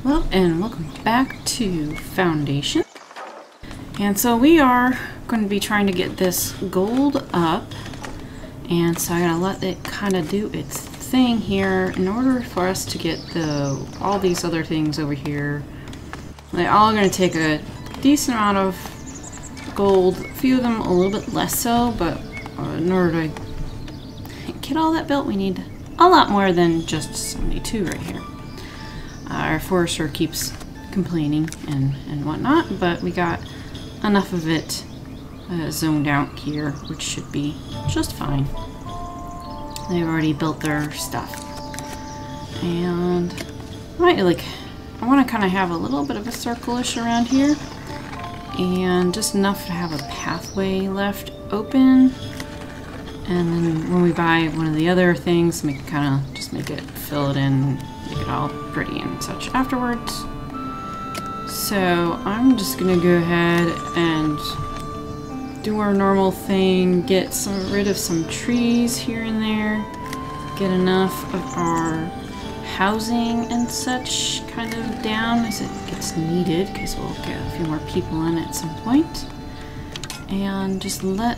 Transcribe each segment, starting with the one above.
Hello and welcome back to Foundation. And so we are going to be trying to get this gold up, and so I gotta let it kind of do its thing here in order for us to get all these other things over here. They're all going to take a decent amount of gold, a few of them a little bit less so, but in order to get all that built we need a lot more than just 72 right here. Our forester keeps complaining and whatnot, but we got enough of it zoned out here, which should be just fine. They've already built their stuff. And I want to kind of have a little bit of a circle-ish around here, and just enough to have a pathway left open. And then when we buy one of the other things, we can kind of just fill it in, make it all pretty and such afterwards. So I'm just gonna go ahead and do our normal thing, get rid of some trees here and there, get enough of our housing and such kind of down as it gets needed, because we'll get a few more people in at some point, and just let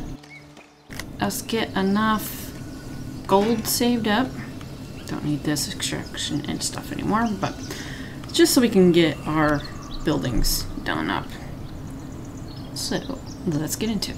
us get enough gold saved up. Don't need this extraction and stuff anymore, but just so we can get our buildings done up. So let's get into it.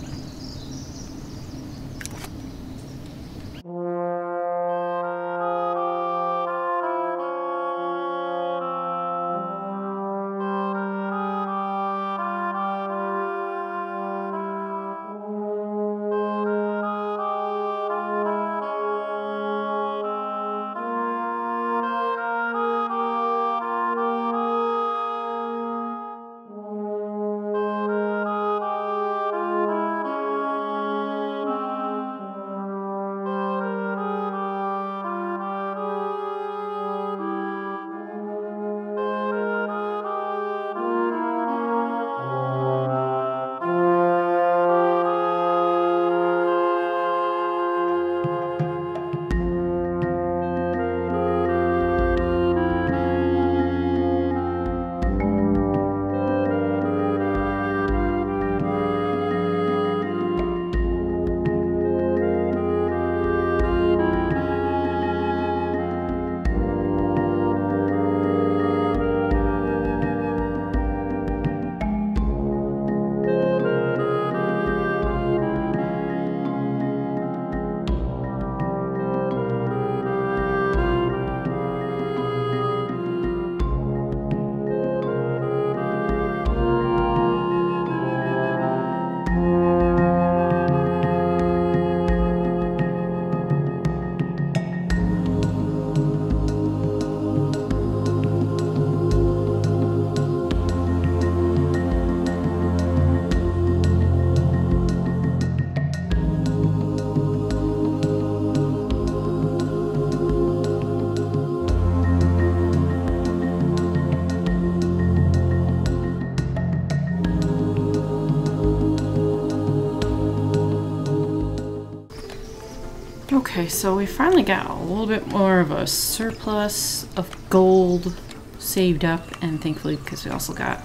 Okay, so we finally got a little bit more of a surplus of gold saved up, and thankfully because we also got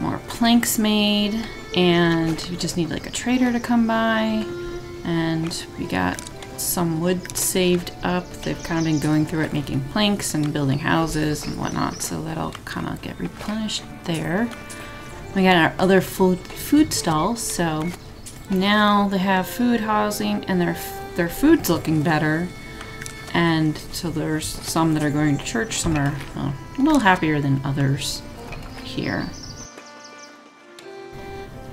more planks made, and we just need like a trader to come by, and we got some wood saved up. They've kind of been going through it, making planks and building houses and whatnot, so that'll kind of get replenished there. We got our other food stalls, so now they have food, housing, and their food's looking better. And so there's some that are going to church, some are a little happier than others here.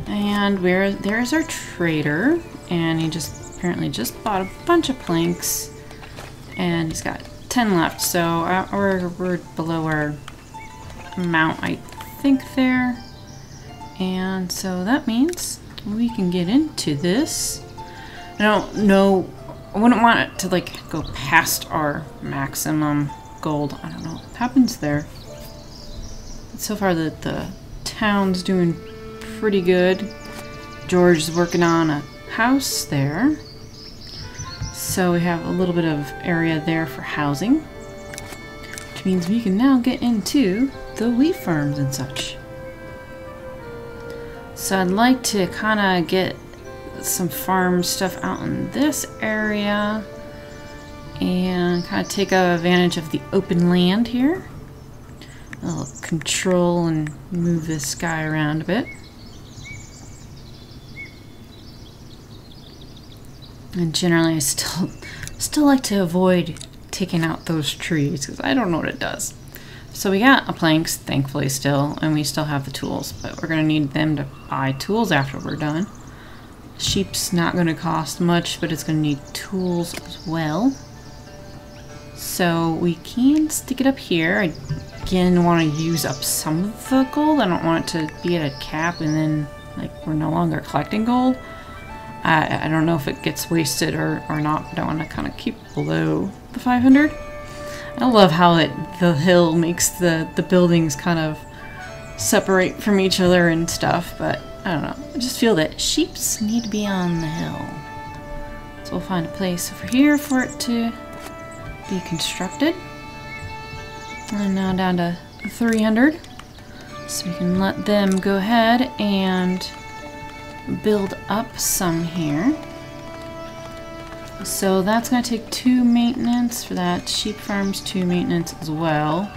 And there's our trader, and he apparently just bought a bunch of planks, and he's got 10 left, so we're below our amount, I think, there. And so that means we can get into this. I don't know, I wouldn't want it to like go past our maximum gold. I don't know what happens there. So far the town's doing pretty good. George is working on a house there. So we have a little bit of area there for housing, which which means we can now get into the wheat farms and such. So I'd like to kind of get some farm stuff out in this area and kind of take advantage of the open land here. I'll control and move this guy around a bit. And generally I still like to avoid taking out those trees because I don't know what it does. So we got a planks, thankfully, still, and we still have the tools, but we're going to need them to buy tools after we're done. Sheep's not going to cost much, but it's going to need tools as well. So we can stick it up here. I again want to use up some of the gold. I don't want it to be at a cap and then like we're no longer collecting gold. I don't know if it gets wasted or not, but I want to kind of keep below the 500. I love how the hill makes the buildings kind of separate from each other and stuff, but I don't know. I just feel that sheeps need to be on the hill. So we'll find a place over here for it to be constructed. And now down to 300. So we can let them go ahead and build up some here. So that's going to take 2 maintenance for that. Sheep farms 2 maintenance as well.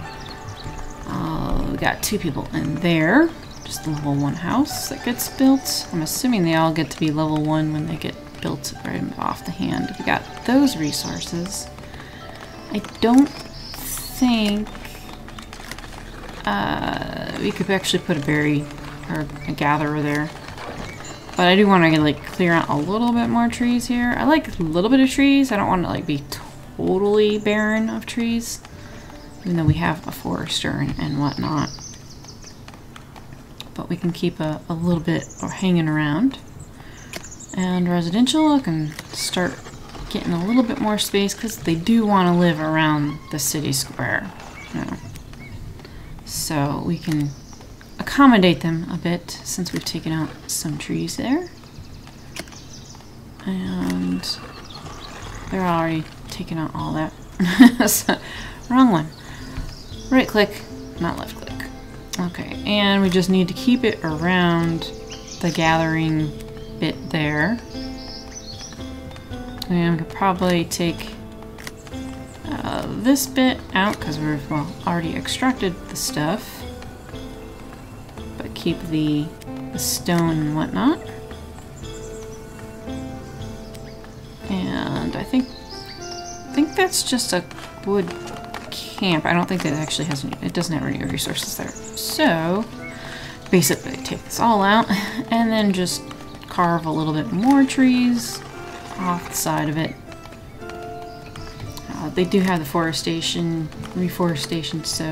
We got 2 people in there. Just a level 1 house that gets built. I'm assuming they all get to be level 1 when they get built right off the hand. We got those resources. I don't think we could actually put a berry or a gatherer there. But I do want to like clear out a little bit more trees here. I like a little bit of trees. I don't want to like be totally barren of trees, even though we have a forester and whatnot. But we can keep a little bit hanging around. And residential, I can start getting a little bit more space because they do want to live around the city square. You know. So we can accommodate them a bit since we've taken out some trees there. And they're already taking out all that. So, wrong one. Right click, not left click. Okay, and we just need to keep it around the gathering bit there. And we could probably take this bit out because we've already extracted the stuff. But keep the stone and whatnot. And I think that's just a wood camp. I don't think that actually has any, it doesn't have any resources there. So basically take this all out and then just carve a little bit more trees off the side of it. They do have the reforestation, so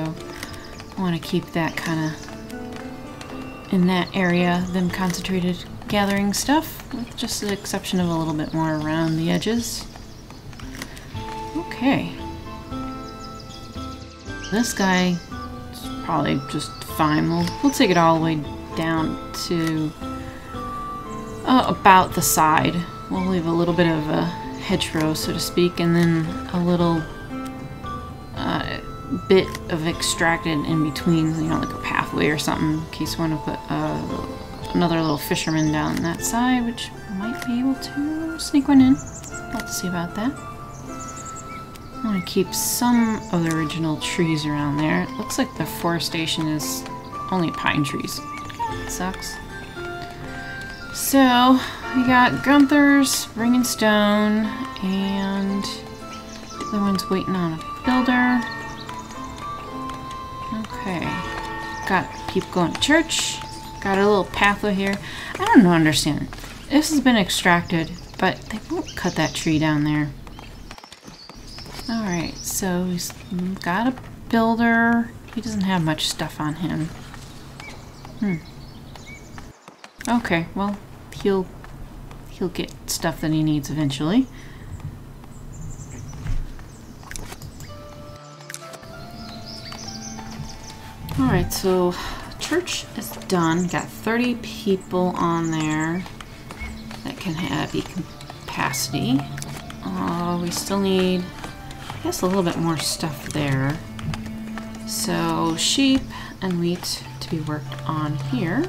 I want to keep that kind of in that area, them concentrated gathering stuff, with just the exception of a little bit more around the edges. Okay. This guy is probably just fine. We'll take it all the way down to about the side. We'll leave a little bit of a hedgerow, so to speak, and then a little bit of extracted in between, you know, like a pathway or something, in case you want to put another little fisherman down that side, which might be able to sneak one in. We'll have to see about that. I want to keep some of the original trees around there. It looks like the forestation is only pine trees. It sucks. So, we got Gunther's bringing stone, and the other one's waiting on a builder. Okay, got people going to church. Got a little pathway here. I don't understand. This has been extracted, but they won't cut that tree down there. Alright, so he's got a builder. He doesn't have much stuff on him. Okay, well, he'll get stuff that he needs eventually. Alright, so church is done. Got 30 people on there that can have the capacity. We still need, I guess, a little bit more stuff there. So sheep and wheat to be worked on here.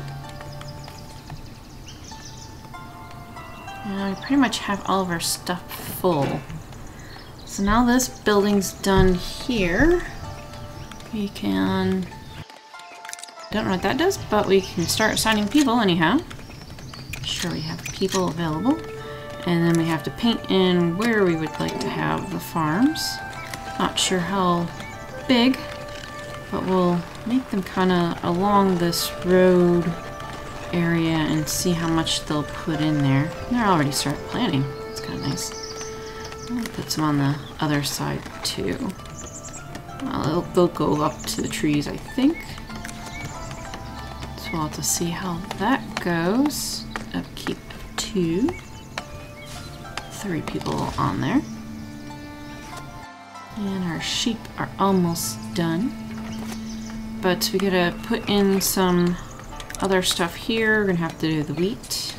And we pretty much have all of our stuff full. So now this building's done here. We can... Don't know what that does, but we can start assigning people anyhow. Sure, we have people available. And then we have to paint in where we would like to have the farms. Not sure how big, but we'll make them kind of along this road area and see how much they'll put in there. They're already started planting. It's kind of nice. I'll put some on the other side too. Well, they'll go up to the trees, I think. So we'll have to see how that goes. Upkeep 2. 3 people on there. And our sheep are almost done. But we gotta put in some other stuff here. We're gonna have to do the wheat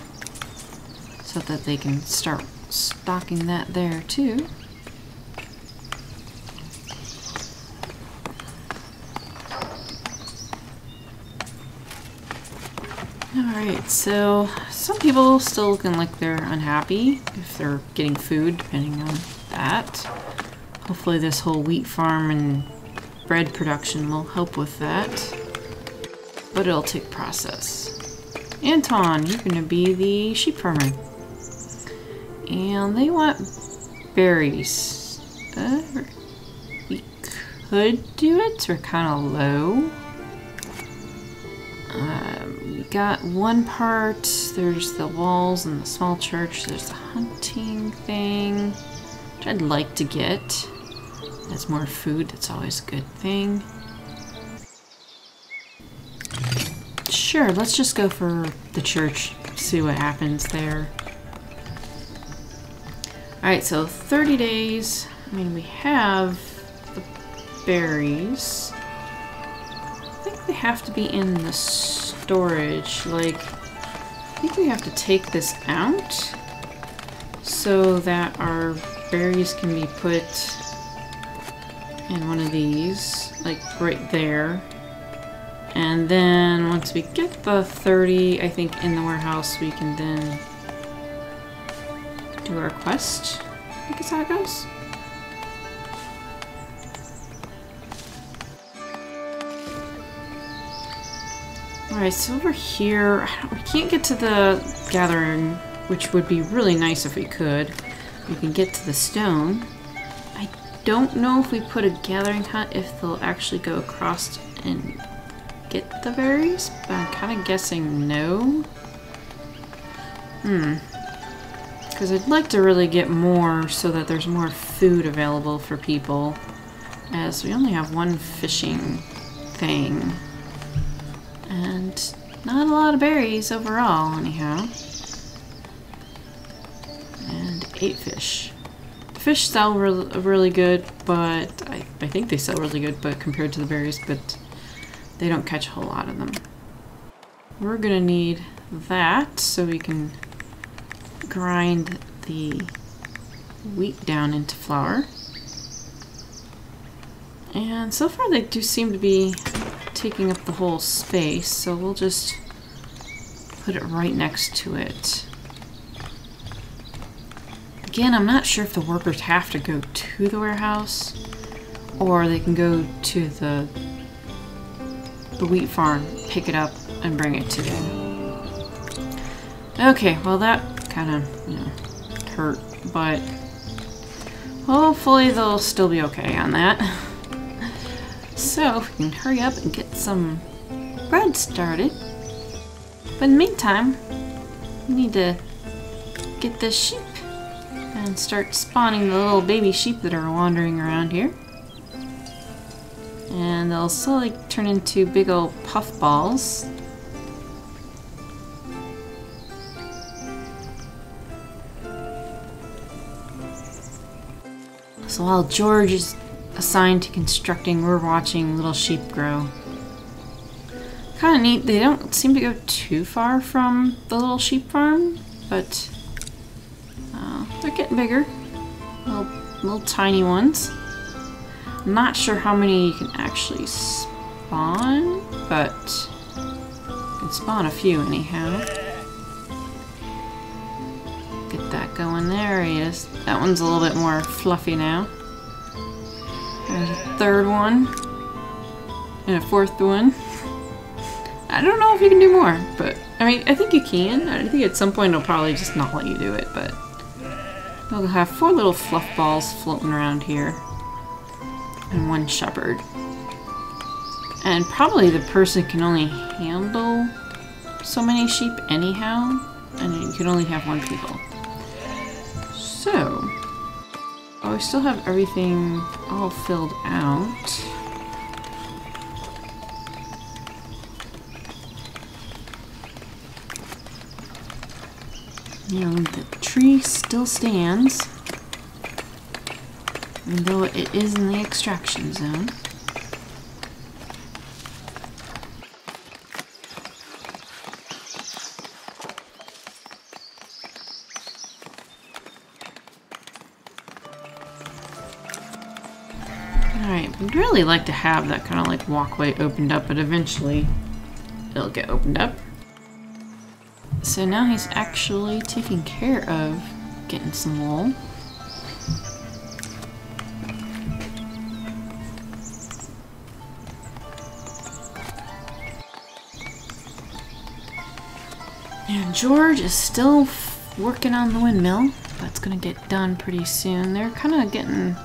so that they can start stocking that there too. Alright, so some people still looking like they're unhappy if they're getting food, depending on that. Hopefully this whole wheat farm and bread production will help with that. But it'll take process. Anton, you're gonna be the sheep farmer. And they want berries. We could do it, we're kind of low. We got one part, there's the walls and the small church, there's the hunting thing, which I'd like to get. That's more food, that's always a good thing. Sure, let's just go for the church, see what happens there. Alright, so 30 days. I mean, we have the berries. I think they have to be in the storage. Like, I think we have to take this out so that our berries can be put in one of these, like right there. And then once we get the 30, I think, in the warehouse, we can then do our quest. I think that's how it goes. Alright, so over here, we can't get to the gathering, which would be really nice if we could. We can get to the stone. I don't know if we put a gathering hut if they'll actually go across and get the berries, but I'm kind of guessing no. Because I'd like to really get more so that there's more food available for people, as we only have one fishing thing. And not a lot of berries overall, anyhow. And 8 fish. The fish sell really good, but I think they sell really good, but compared to the berries, but they don't catch a whole lot of them. We're gonna need that so we can grind the wheat down into flour. And so far they do seem to be taking up the whole space, so we'll just put it right next to it. Again, I'm not sure if the workers have to go to the warehouse or they can go to the wheat farm, pick it up, and bring it to you. Okay, well that kind of, you know, hurt, but hopefully they'll still be okay on that. So, if we can hurry up and get some bread started. But in the meantime, we need to get this sheep and start spawning the little baby sheep that are wandering around here. And they'll slowly turn into big old puff balls. So while George is assigned to constructing, we're watching little sheep grow. Kind of neat. They don't seem to go too far from the little sheep farm, but they're getting bigger. Little tiny ones. Not sure how many you can actually spawn, but you can spawn a few anyhow. Get that going. There he is. That one's a little bit more fluffy now. There's a third one. And a fourth one. I don't know if you can do more, but I mean, I think you can. I think at some point it'll probably just not let you do it, but we'll have 4 little fluff balls floating around here. And 1 shepherd. And probably the person can only handle so many sheep anyhow, and you can only have 1 people. So, oh, we still have everything all filled out. You know, the tree still stands, even though it is in the extraction zone. Alright, we'd really like to have that kind of like walkway opened up, but eventually it'll get opened up. So now he's actually taking care of getting some wool. And George is still working on the windmill. That's gonna get done pretty soon. They're kind of getting...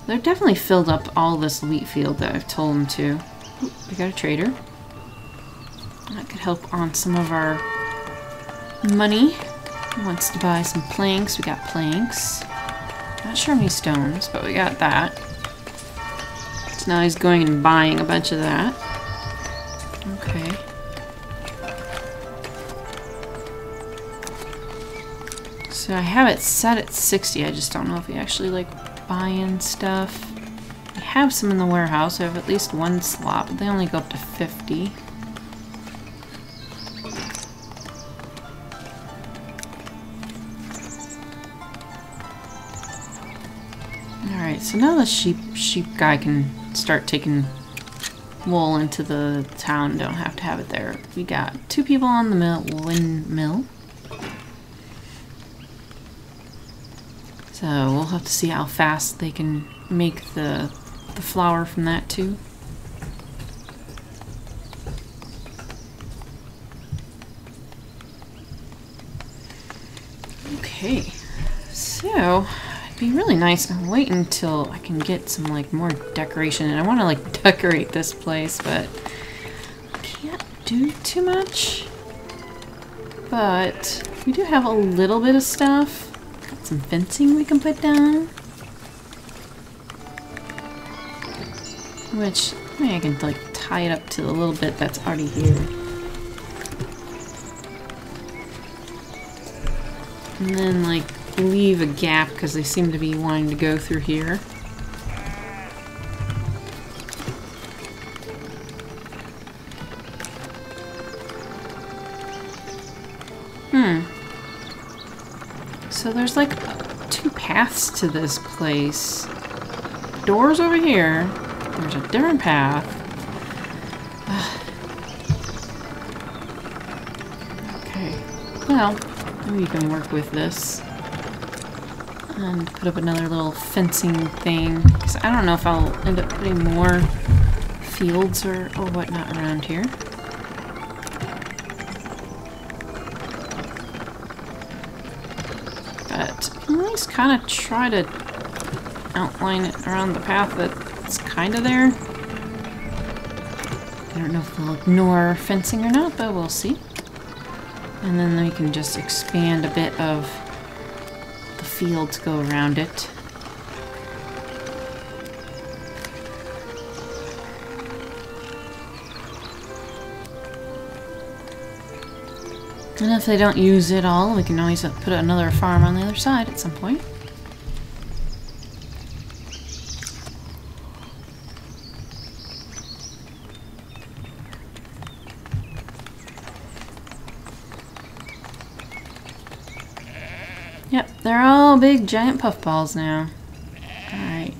They're definitely filled up all this wheat field that I've told them to. Ooh, we got a trader. That could help on some of our money. He wants to buy some planks. We got planks. Not sure how many stones, but we got that. So now he's going and buying a bunch of that. Okay. So I have it set at 60. I just don't know if he actually like buying stuff. I have some in the warehouse. I have at least 1 slot, but they only go up to 50. Alright, so now the sheep guy can start taking wool into the town. Don't have to have it there. We got 2 people on the windmill. So we'll have to see how fast they can make the flour from that too. Okay, so it'd be really nice. I'm waiting until I can get some like more decoration, and I want to like decorate this place, but I can't do too much. But we do have a little bit of stuff. Got some fencing we can put down. Which, I mean, I can like tie it up to a little bit that's already here. And then like leave a gap because they seem to be wanting to go through here. So there's like 2 paths to this place. Doors over here. There's a different path. Okay. Well, maybe we can work with this. And put up another little fencing thing. Because I don't know if I'll end up putting more fields or whatnot around here. But at least kind of try to outline it around the path that's kind of there. I don't know if they'll ignore fencing or not, but we'll see. And then we can just expand a bit of the field to go around it. And if they don't use it all, we can always put another farm on the other side at some point. Yep, they're all big giant puffballs now. Alright.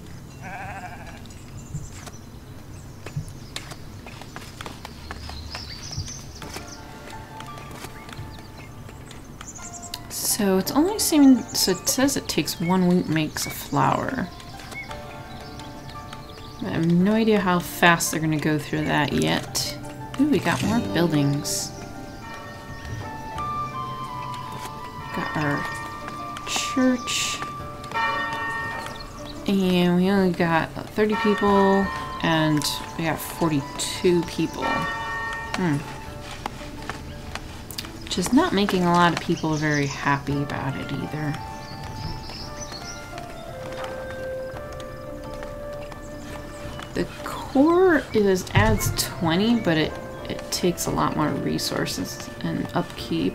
So it's only seeming, so it says it takes 1 week makes a flower. I have no idea how fast they're gonna go through that yet. Ooh, we got more buildings. Got our church. And we only got 30 people, and we got 42 people. Which is not making a lot of people very happy about it either. The core adds 20, but it takes a lot more resources and upkeep.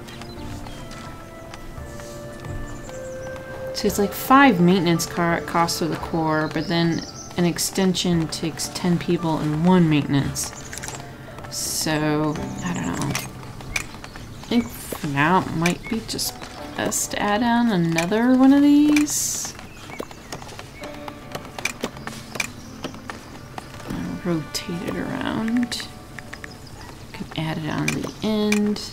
So it's like 5 maintenance costs of the core, but then an extension takes 10 people and 1 maintenance. So, I don't know. I think for now it might be just best to add on another one of these. I'll rotate it around. Could add it on the end.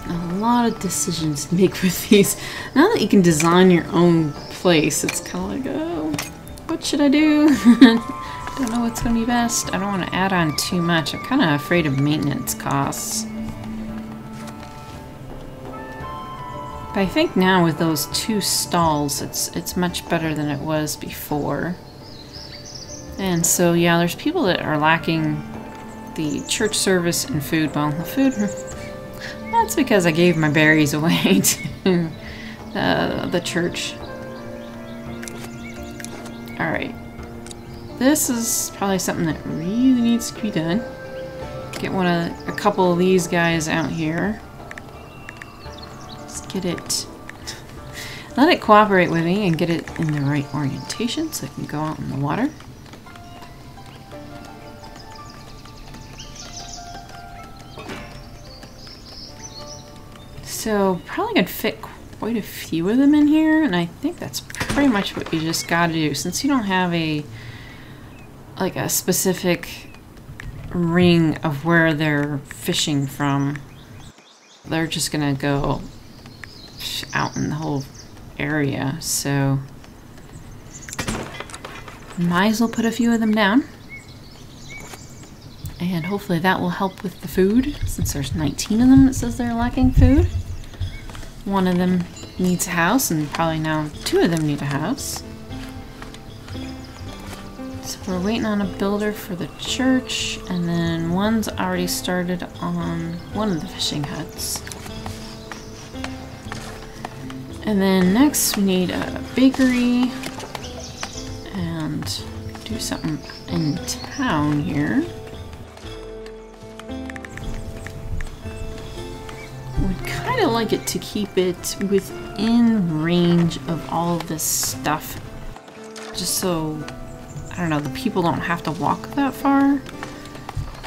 A lot of decisions to make with these. Now that you can design your own place, it's kind of like, oh, what should I do? Don't know what's going to be best. I don't want to add on too much. I'm kind of afraid of maintenance costs. But I think now with those 2 stalls, it's much better than it was before. And so, yeah, there's people that are lacking the church service and food. Well, the food... That's because I gave my berries away to the church. Alright. This is probably something that really needs to be done. Get a couple of these guys out here. Let's get it... Let it cooperate with me and get it in the right orientation so it can go out in the water. So probably could fit quite a few of them in here, and I think that's pretty much what you just got to do. Since you don't have a specific ring of where they're fishing from, they're just gonna go out in the whole area. So might as well put a few of them down. And hopefully that will help with the food, since there's 19 of them that says they're lacking food. One of them needs a house, and probably now 2 of them need a house. So we're waiting on a builder for the church, and then one's already started on one of the fishing huts. And then next we need a bakery, and do something in town here. I like it to keep it within range of all of this stuff, just so, I don't know, the people don't have to walk that far.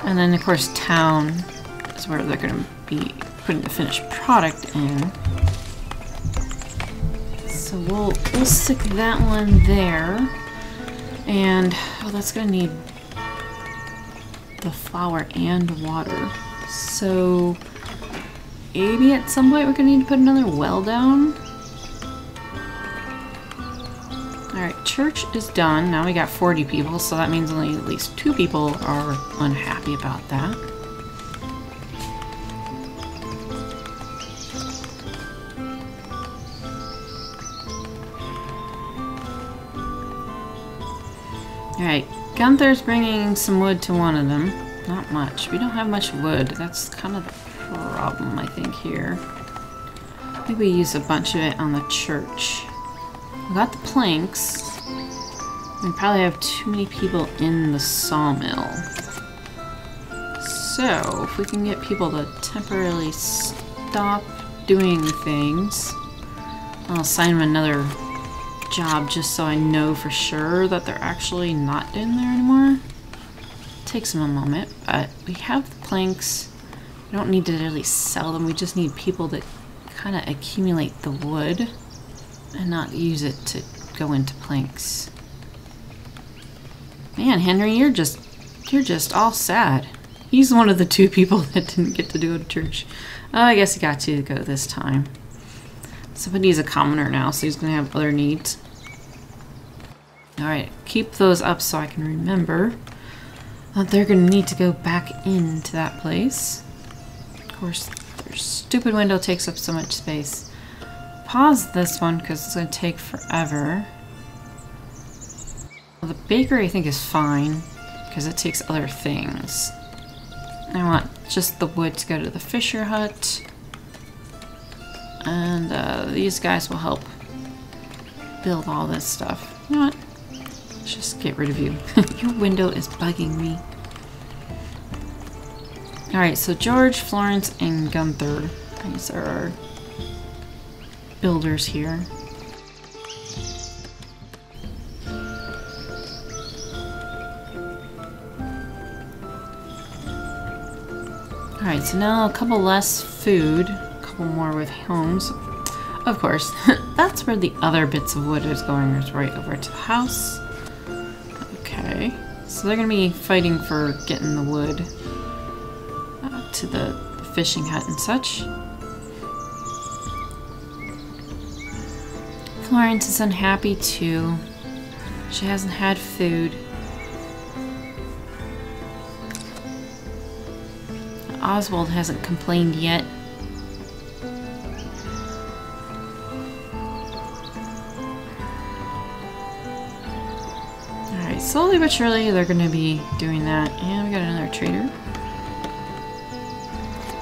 And then of course town is where they're going to be putting the finished product in. So we'll stick that one there. And oh, that's going to need the flour and water. So maybe at some point we're gonna need to put another well down. Alright, church is done. Now we got 40 people, so that means only at least 2 people are unhappy about that. Alright, Gunther's bringing some wood to one of them. Not much. We don't have much wood. That's kind of the problem, I think, here. I think we use a bunch of it on the church. We got the planks. We probably have too many people in the sawmill. So, if we can get people to temporarily stop doing things, I'll assign them another job just so I know for sure that they're actually not in there anymore. Takes them a moment, but we have the planks. We don't need to really sell them, we just need people that kind of accumulate the wood and not use it to go into planks. Man, Henry, you're just all sad. He's one of the 2 people that didn't get to go to church. Oh, I guess he got to go this time. So, but he's a commoner now, so he's going to have other needs. Alright, keep those up so I can remember that they're going to need to go back into that place. Of course, their stupid window takes up so much space. Pause this one because it's going to take forever. Well, the bakery I think is fine because it takes other things. I want just the wood to go to the Fisher hut. And these guys will help build all this stuff. You know what? Let's just get rid of you. Your window is bugging me. Alright, so George, Florence, and Gunther. These are our builders here. Alright, so now a couple less food, a couple more with homes. Of course, that's where the other bits of wood is going, is right over to the house. Okay, so they're going to be fighting for getting the wood to the fishing hut and such. Florence is unhappy too. She hasn't had food. Oswald hasn't complained yet. Alright, slowly but surely they're going to be doing that. And we got another trader.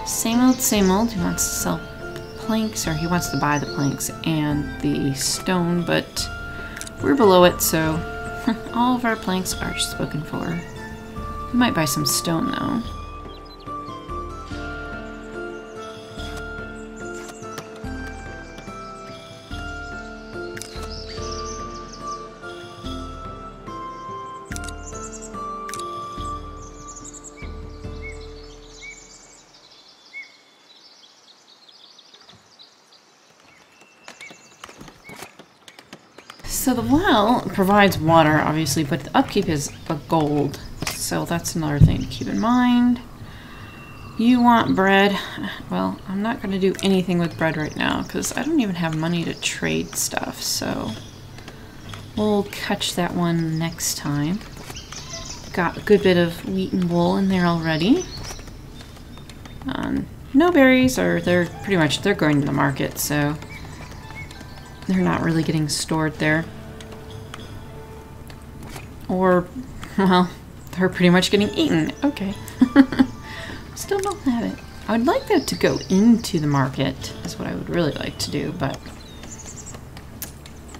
Same old, he wants to sell planks, or he wants to buy the planks and the stone, but we're below it, so all of our planks are spoken for. We might buy some stone though. So the well provides water, obviously, but the upkeep is a gold. So that's another thing to keep in mind. You want bread. Well, I'm not going to do anything with bread right now because I don't even have money to trade stuff. So we'll catch that one next time. Got a good bit of wheat and wool in there already. No berries, or they're going to the market, so they're not really getting stored there. Or, well, they're pretty much getting eaten. Okay. Still don't have it. I would like that to go into the market, is what I would really like to do, but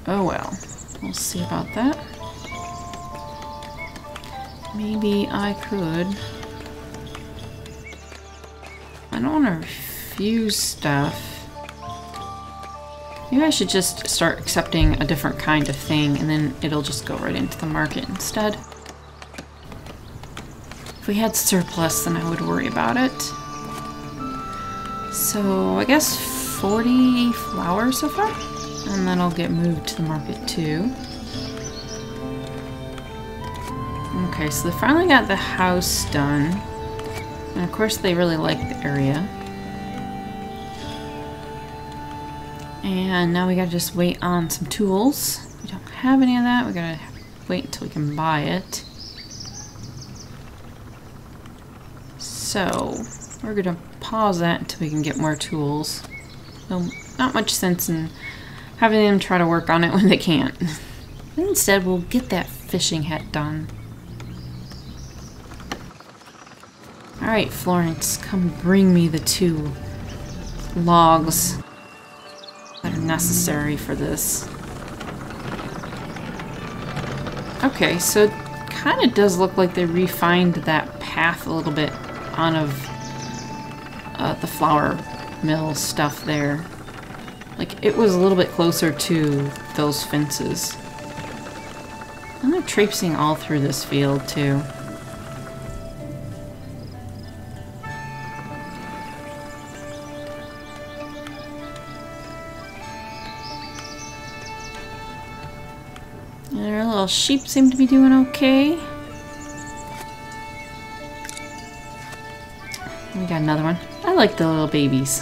oh well. We'll see about that. Maybe I could. I don't want to refuse stuff. Maybe I should just start accepting a different kind of thing and then it'll just go right into the market instead. If we had surplus, then I would worry about it. So I guess 40 flowers so far, and then I'll get moved to the market too. Okay, so they finally got the house done. And of course they really like the area. And now we gotta just wait on some tools. We don't have any of that. We gotta wait until we can buy it. So we're gonna pause that until we can get more tools. So not much sense in having them try to work on it when they can't. Instead, we'll get that fishing hut done. Alright, Florence, come bring me the 2 logs that are necessary for this. Okay, so it kind of does look like they refined that path a little bit out of the flour mill stuff there. Like, it was a little bit closer to those fences. And they're traipsing all through this field, too. And our little sheep seem to be doing okay. We got another one. I like the little babies.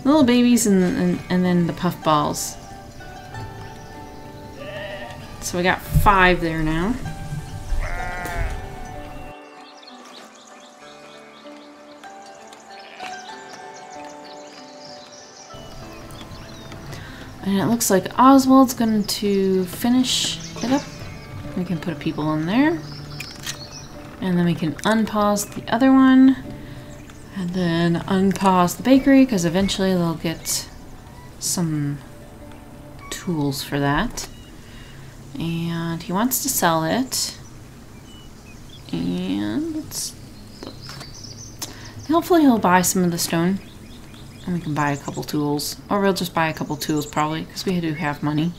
Little babies and then the puff balls. So we got 5 there now. And it looks like Oswald's going to finish it up. We can put people in there. And then we can unpause the other one. And then unpause the bakery, because eventually they'll get some tools for that. And he wants to sell it. And let's look. Hopefully he'll buy some of the stone. And we can buy a couple tools. Or we'll just buy a couple tools probably, because we do have money.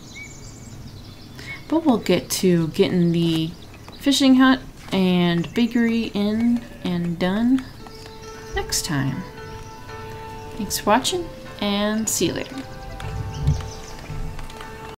But we'll get to getting the fishing hut and bakery in and done next time. Thanks for watching, and see you later.